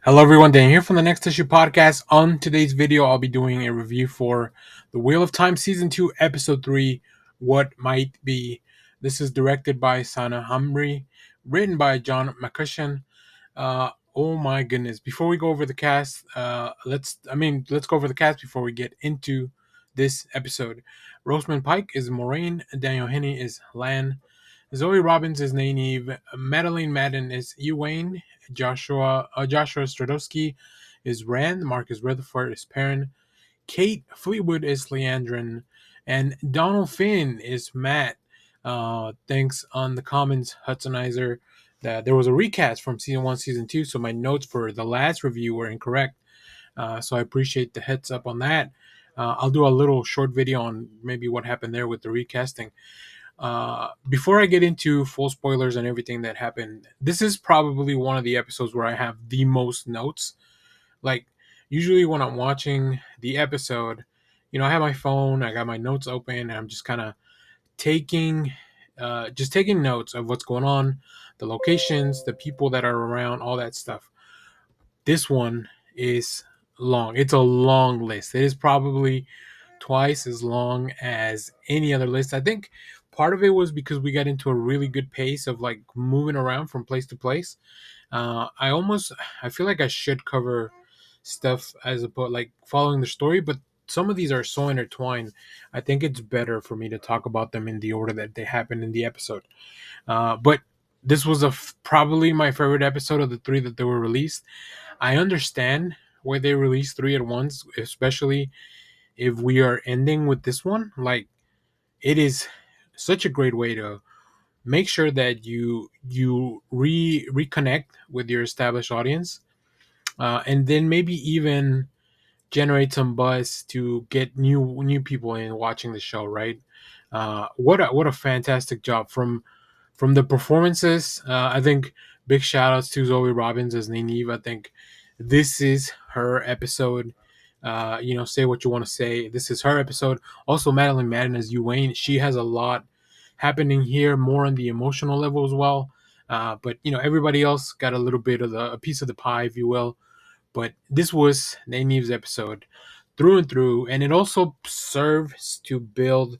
Hello everyone, Dan here from the Next Issue Podcast. On today's video, I'll be doing a review for The Wheel of Time Season 2, Episode 3, What Might Be. This is directed by Sana Hamri, written by John McCushion. Oh my goodness. Before we go over the cast, let's go over the cast before we get into this episode. Rosamund Pike is Moraine, Daniel Henney is Lan, Zoe Robbins is Nynaeve, Madeline Madden is Ewain, Joshua Stradowski is Rand, Marcus Rutherford is Perrin, Kate Fleetwood is Leandrin, and Donald Finn is Matt. Thanks on the comments, Hudsonizer, that there was a recast from season 1, season 2, so my notes for the last review were incorrect. So I appreciate the heads up on that. I'll do a little short video on maybe what happened there with the recasting. Before I get into full spoilers and everything that happened, this is probably one of the episodes where I have the most notes. Like, usually when I'm watching the episode, I have my phone, I got my notes open, and I'm just kind of taking, taking notes of what's going on, the locations, the people that are around, all that stuff. This one is long. It's a long list. It is probably twice as long as any other list. I think part of it was because we got into a really good pace of like moving around from place to place. I feel like I should cover stuff as about like following the story, but some of these are so intertwined. I think it's better for me to talk about them in the order that they happen in the episode. But this was probably my favorite episode of the three that they were released. I understand why they released three at once, especially if we are ending with this one. Like, it is such a great way to make sure that you reconnect with your established audience, and then maybe even generate some buzz to get new people in watching the show. Right? What a fantastic job from the performances. I think big shout outs to Zoe Robbins as Nynaeve. I think this is her episode. Say what you want to say. This is her episode. Also, Madeline Madden as Ewain. She has a lot happening here, more on the emotional level as well. But everybody else got a little bit of a piece of the pie, if you will. But this was Nynaeve's episode through and through, and it also serves to build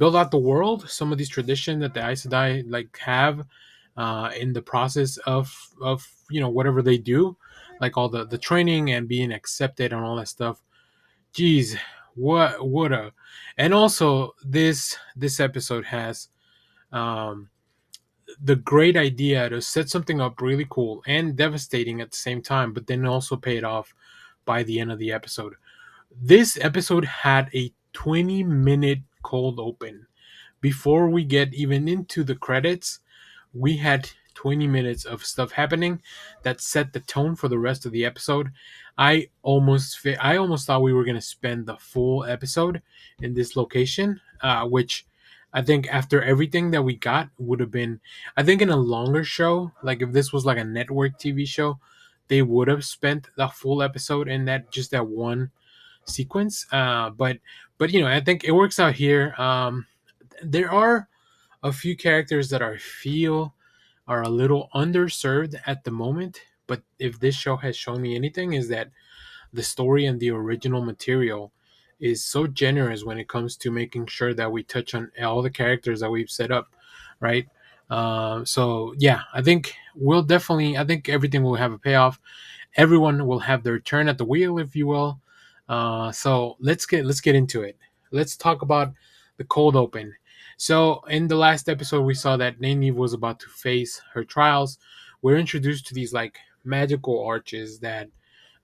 out the world. Some of these traditions that the Aes Sedai like have in the process of whatever they do, like all the training and being accepted and all that stuff. Geez, what a and also this episode has um, the great idea to set something up really cool and devastating at the same time, but then also pay it off by the end of the episode. This episode had a 20-minute cold open. Before we get even into the credits, we had 20 minutes of stuff happening that set the tone for the rest of the episode. I almost thought we were going to spend the full episode in this location, which I think after everything that we got would have been, I think in a longer show, like if this was like a network TV show, they would have spent the full episode in that one sequence. But I think it works out here. There are a few characters that I feel are a little underserved at the moment. But if this show has shown me anything, is that the story and the original material is so generous when it comes to making sure that we touch on all the characters that we've set up, right? So yeah, I think everything will have a payoff. Everyone will have their turn at the wheel, if you will. So let's get into it. Let's talk about the cold open. So in the last episode, we saw that Nynaeve was about to face her trials. We're introduced to these like magical arches that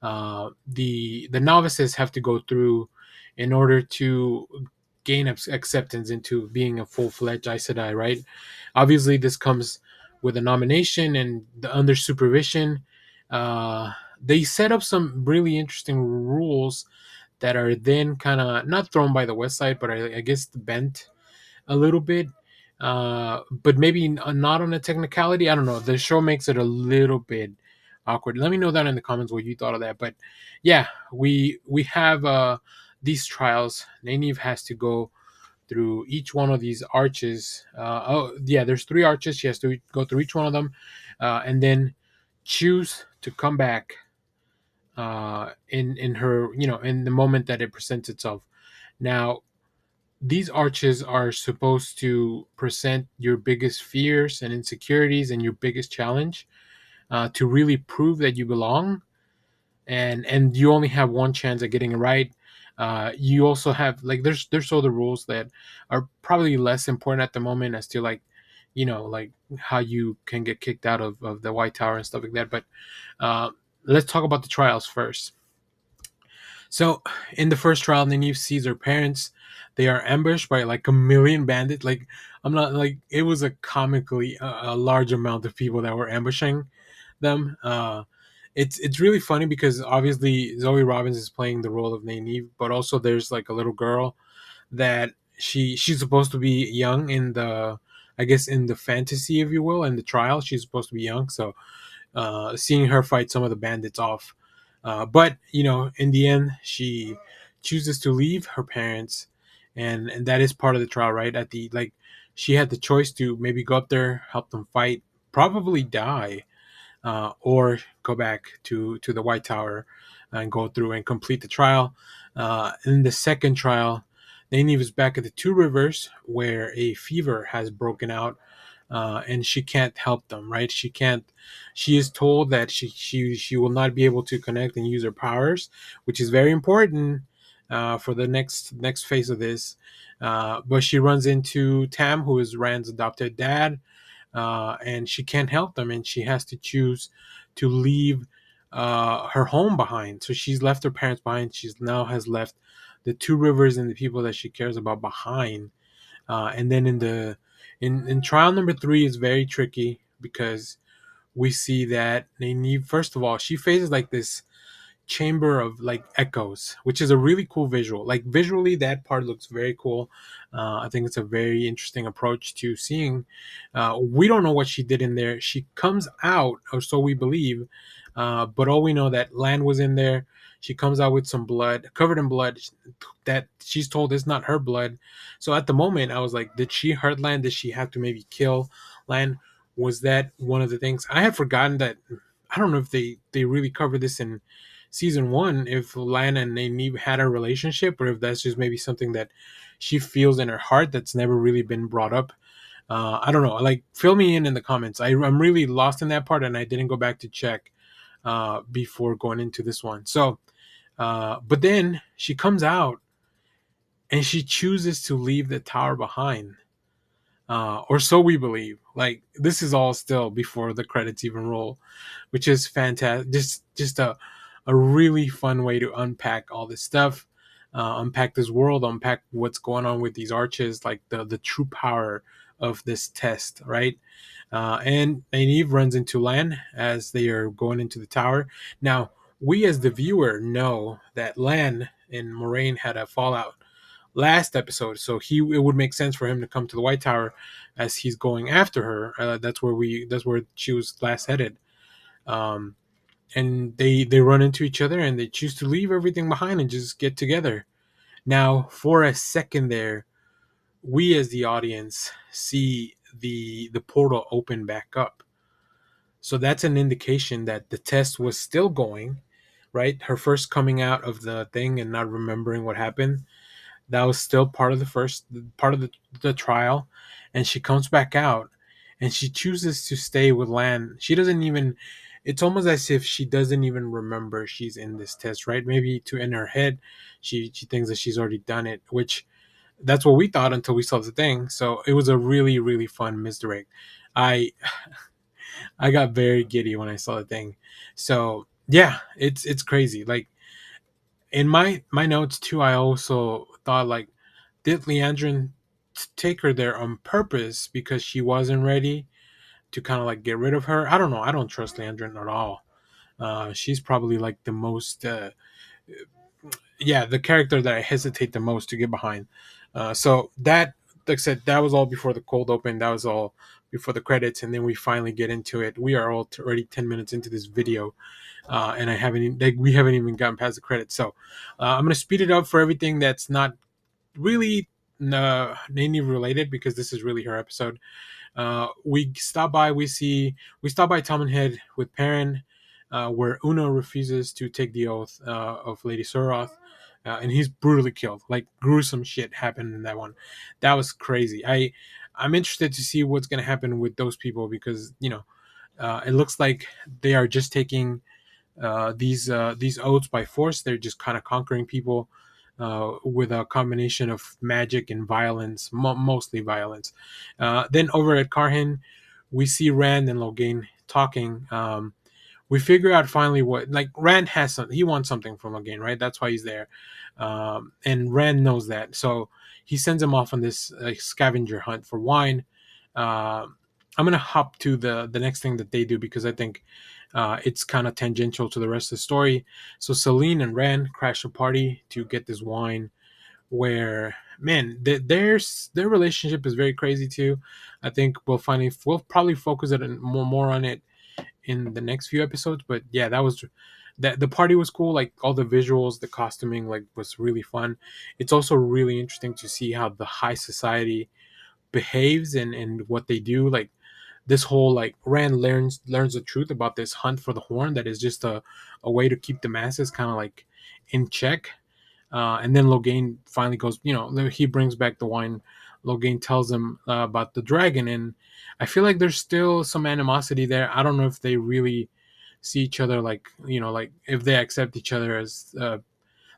the novices have to go through in order to gain acceptance into being a full-fledged Aes Sedai, right? Obviously, this comes with a nomination and under supervision. They set up some really interesting rules that are then kind of not thrown by the west side, but I guess bent a little bit. But maybe not on a technicality. I don't know. The show makes it a little bit awkward. Let me know down in the comments what you thought of that. But yeah, we have these trials. Nynaeve has to go through each one of these arches. Oh yeah, there's three arches. She has to go through each one of them, and then choose to come back in her, in the moment that it presents itself. Now, these arches are supposed to present your biggest fears and insecurities and your biggest challenge, to really prove that you belong, and you only have one chance at getting it right. You also have, like, there's other rules that are probably less important at the moment, as to, like, like how you can get kicked out of the White Tower and stuff like that. But uh, let's talk about the trials first. So, in the first trial, Nynaeve sees her parents. They are ambushed by like a million bandits. Like, I'm not like, it was a comically a large amount of people that were ambushing them. It's really funny because obviously Zoe Robbins is playing the role of Nynaeve, but also there's like a little girl that she's supposed to be young in the, I guess, in the fantasy, if you will, in the trial. She's supposed to be young, so seeing her fight some of the bandits off. But in the end, she chooses to leave her parents, and that is part of the trial, right? At the, like, she had the choice to maybe go up there, help them fight, probably die, or go back to the White Tower and go through and complete the trial. In the second trial, Nynaeve is back at the Two Rivers, where a fever has broken out, and she can't help them. Right? She can't. She is told that she will not be able to connect and use her powers, which is very important for the next phase of this. But she runs into Tam, who is Rand's adopted dad, and she can't help them, and she has to choose to leave her home behind. So she's left her parents behind. She's now has left the Two Rivers and the people that she cares about behind. And then in trial number three is very tricky, because we see that they need, first of all, she faces like this chamber of like echoes, which is a really cool visual. Like, visually, that part looks very cool. I think it's a very interesting approach to seeing. We don't know what she did in there. She comes out, or so we believe, but all we know that Lan was in there. She comes out with some blood, covered in blood, that she's told is not her blood. So at the moment, I was like, did she hurt Lan? Did she have to maybe kill Lan? Was that one of the things? I had forgotten that. I don't know if they really covered this in season one, if Lan and Nynaeve had a relationship, or if that's just maybe something that she feels in her heart that's never really been brought up. I don't know. Like, fill me in the comments. I'm really lost in that part, and I didn't go back to check before going into this one. So, but then she comes out and she chooses to leave the tower behind, or so we believe. Like, this is all still before the credits even roll, which is fantastic. Just a really fun way to unpack all this stuff, unpack this world, unpack what's going on with these arches, like the true power of this test, right? And Eve runs into Lan as they are going into the tower. Now, we as the viewer know that Lan and Moraine had a fallout last episode, so it would make sense for him to come to the White Tower as he's going after her. That's where she was last headed. Um, and they run into each other, and they choose to leave everything behind and just get together. Now, for a second there, we as the audience see the portal open back up. So that's an indication that the test was still going, right? Her first coming out of the thing and not remembering what happened, that was still part of the first part of the trial. And she comes back out, and she chooses to stay with Lan. She doesn't even, it's almost as if she doesn't even remember she's in this test, right? Maybe to in her head she thinks that she's already done it, which that's what we thought until we saw the thing. So it was a really, really fun misdirect. I i got very giddy when I saw the thing. So yeah, it's crazy. Like, in my notes too, I also thought, like, did Leandrin take her there on purpose because she wasn't ready to kind of like get rid of her? I don't know. I don't trust Leandrin at all. She's probably like the most, yeah, the character that I hesitate the most to get behind. So that, like I said, that was all before the cold open. That was all before the credits, and then we finally get into it. We are already 10 minutes into this video, and I haven't like we haven't even gotten past the credits. So I'm gonna speed it up for everything that's not really Nene related, because this is really her episode. We stop by Tom and Head with Perrin. where Una refuses to take the oath of Lady Suroth, and he's brutally killed. Like gruesome shit happened in that one. That was crazy. I'm interested to see what's gonna happen with those people because it looks like they are just taking these oaths by force. They're just kind of conquering people with a combination of magic and violence, mostly violence. Then over at Karhin, we see Rand and Logain talking. We figure out finally what like Rand has something. He wants something from Logain, right? That's why he's there, and Rand knows that. So he sends him off on this scavenger hunt for wine. I'm gonna hop to the next thing that they do because I think it's kind of tangential to the rest of the story. So Celine and Rand crash a party to get this wine. Where man, their relationship is very crazy too. I think we'll probably focus it more on it in the next few episodes. But yeah, that the party was cool. Like all the visuals, the costuming, like was really fun. It's also really interesting to see how the high society behaves and what they do. Like this whole like Rand learns the truth about this hunt for the horn that is just a way to keep the masses kind of like in check. And then Logain finally goes, he brings back the wine. Logain tells him about the dragon, and I feel like there's still some animosity there. I don't know if they really see each other like, like if they accept each other as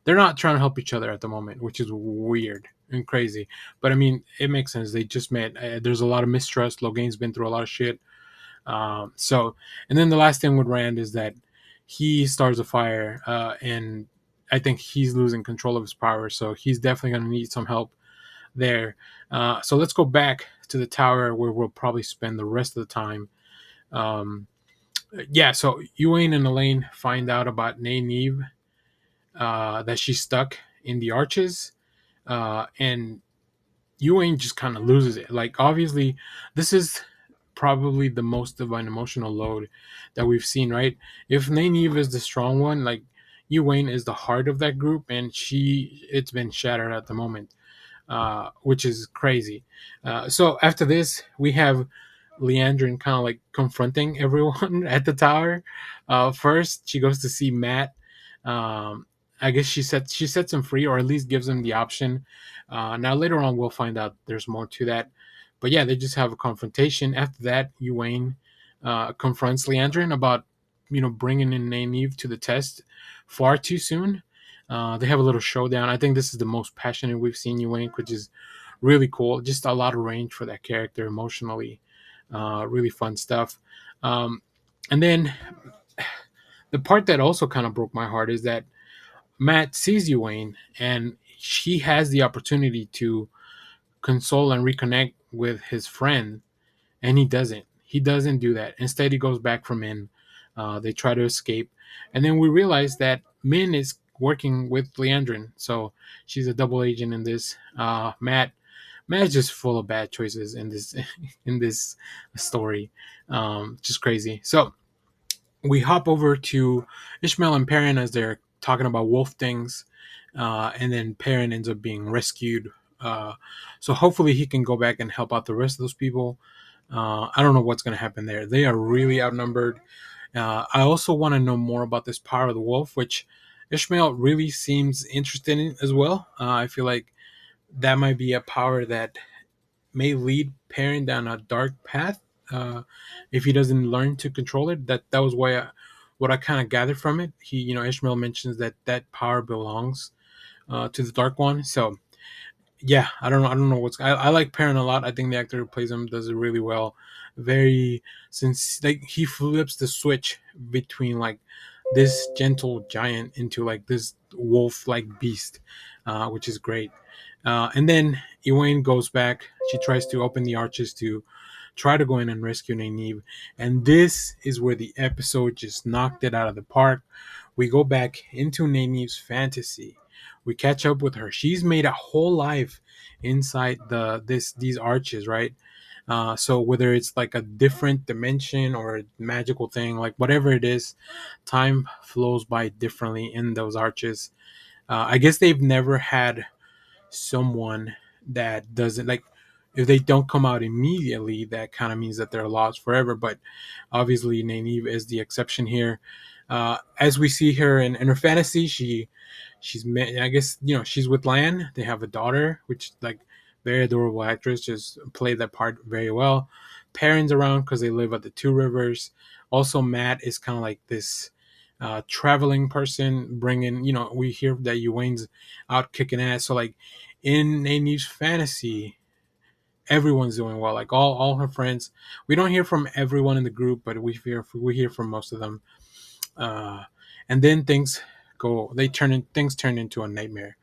they're not trying to help each other at the moment, which is weird and crazy. But I mean, it makes sense. They just met. There's a lot of mistrust. Logain's been through a lot of shit. So, and then the last thing with Rand is that he starts a fire, and I think he's losing control of his power. So he's definitely going to need some help there. So let's go back to the tower where we'll probably spend the rest of the time. Um, yeah, so Ewain and Elaine find out about Nynaeve, that she's stuck in the arches, and Ewain just kind of loses it. Like, obviously, this is probably the most of an emotional load that we've seen, right? If Nynaeve is the strong one, like Ewain is the heart of that group, and it's been shattered at the moment, which is crazy. So after this, we have Leandrin kind of like confronting everyone at the tower. First, she goes to see Matt. I guess she sets him free, or at least gives him the option. Now later on, we'll find out there's more to that. But yeah, they just have a confrontation. After that, Ewain confronts Leandrin about bringing in Nynaeve to the test far too soon. They have a little showdown. I think this is the most passionate we've seen Ewain, which is really cool. Just a lot of range for that character emotionally. Really fun stuff. And then the part that also kind of broke my heart is that Matt sees Ewain and she has the opportunity to console and reconnect with his friend, and he doesn't. He doesn't do that. Instead, he goes back for Min. They try to escape, and then we realize that Min is working with Leandrin, so she's a double agent in this. Matt's just full of bad choices in this in this story, just crazy. So we hop over to Ishmael and Perrin as they're talking about wolf things, and then Perrin ends up being rescued. So hopefully he can go back and help out the rest of those people. I don't know what's going to happen there. They are really outnumbered. I also want to know more about this power of the wolf, which Ishmael really seems interested in as well. I feel like that might be a power that may lead Perrin down a dark path if he doesn't learn to control it. That was what I kind of gathered from it. Ishmael mentions that power belongs to the Dark One. So yeah, I don't know I like Perrin a lot. I think the actor who plays him does it really well. Very, since like he flips the switch between like this gentle giant into like this wolf like beast, which is great. And then Ewain goes back. She tries to open the arches to try to go in and rescue Nynaeve. And this is where the episode just knocked it out of the park. We go back into Nynaeve's fantasy. We catch up with her. She's made a whole life inside these arches, right? So whether it's like a different dimension or a magical thing, like whatever it is, time flows by differently in those arches. I guess they've never had someone that doesn't like, if they don't come out immediately, that kind of means that they're lost forever. But obviously Nynaeve is the exception here. As we see her in her fantasy, I guess she's with Lan. They have a daughter, which like very adorable actress, just played that part very well. Perrin's around because they live at the Two Rivers. Also, Matt is kind of like this traveling person, bringing. We hear that Yuane's out kicking ass. So like in Nynaeve's fantasy, everyone's doing well. Like all her friends. We don't hear from everyone in the group, but we hear from most of them. Uh, and then things turn into a nightmare,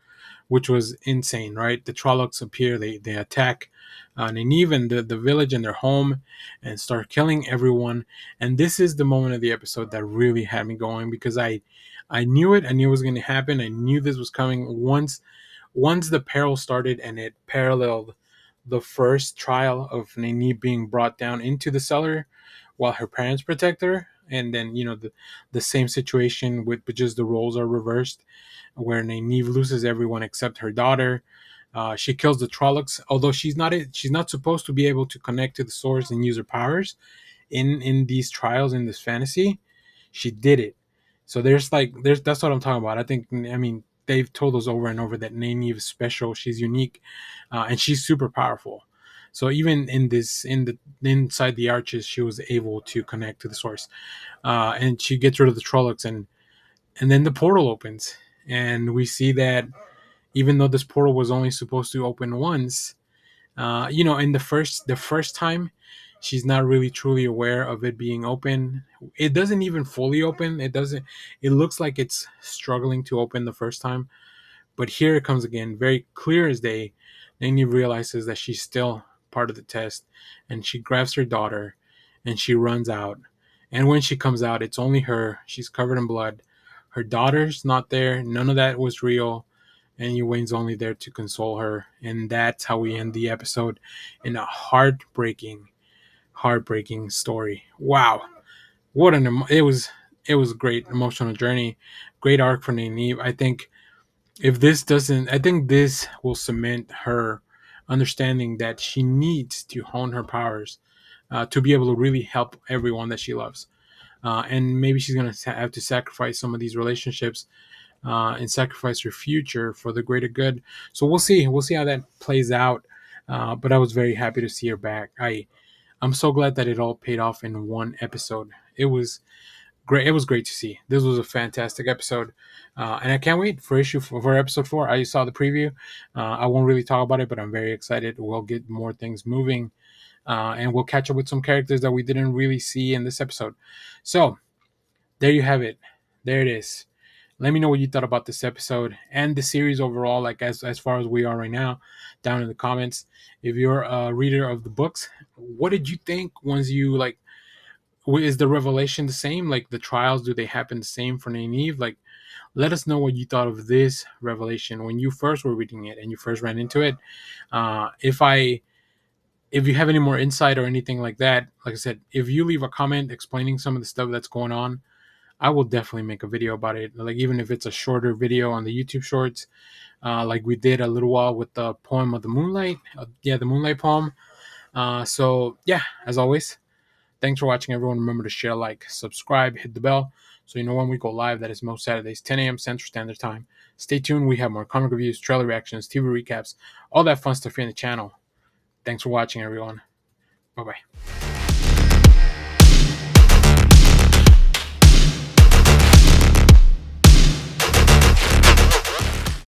which was insane, right? The Trollocs appear, they attack Nynaeve and the village and their home and start killing everyone. And this is the moment of the episode that really had me going because I knew it. I knew it was going to happen. I knew this was coming once the peril started, and it paralleled the first trial of Nynaeve being brought down into the cellar while her parents protect her. And then, the same situation but just the roles are reversed, where Nynaeve loses everyone except her daughter. She kills the Trollocs, although she's not supposed to be able to connect to the source and use her powers in these trials in this fantasy. She did it. So there's that's what I'm talking about. I mean they've told us over and over that Nynaeve is special. She's unique, and she's super powerful. So even inside the arches, she was able to connect to the source, and she gets rid of the Trollocs, and then the portal opens, and we see that even though this portal was only supposed to open once, in the first time, she's not really truly aware of it being open. It doesn't even fully open. It looks like it's struggling to open the first time, but here it comes again, very clear as day. Nynaeve realizes that she's still part of the test, and she grabs her daughter, and she runs out. And when she comes out, it's only her. She's covered in blood. Her daughter's not there. None of that was real. And Ewain's only there to console her. And that's how we end the episode in a heartbreaking story. Wow. It was a great emotional journey. Great arc for Nynaeve. I think this will cement her understanding that she needs to hone her powers to be able to really help everyone that she loves. And maybe she's going to have to sacrifice some of these relationships and sacrifice her future for the greater good. So we'll see. We'll see how that plays out. But I was very happy to see her back. I'm so glad that it all paid off in one episode. It was great. It was great to see. This was a fantastic episode, and I can't wait for episode 4. I saw the preview. I won't really talk about it, but I'm very excited. We'll get more things moving, and we'll catch up with some characters that we didn't really see in this episode. So there you have it. There it is. Let me know what you thought about this episode and the series overall, like as far as we are right now, down in the comments. If you're a reader of the books, what did you think once you like? Is the revelation the same? Like the trials, do they happen the same for Nynaeve? Like, let us know what you thought of this revelation when you first were reading it and you first ran into it. If you have any more insight or anything like that, like I said, if you leave a comment explaining some of the stuff that's going on, I will definitely make a video about it. Like even if it's a shorter video on the YouTube Shorts, like we did a little while with the poem of the Moonlight. The Moonlight poem. So yeah, as always, thanks for watching, everyone. Remember to share, like, subscribe, hit the bell so you know when we go live. That is most Saturdays, 10 a.m. Central Standard Time. Stay tuned. We have more comic reviews, trailer reactions, TV recaps, all that fun stuff here in the channel. Thanks for watching, everyone. Bye-bye.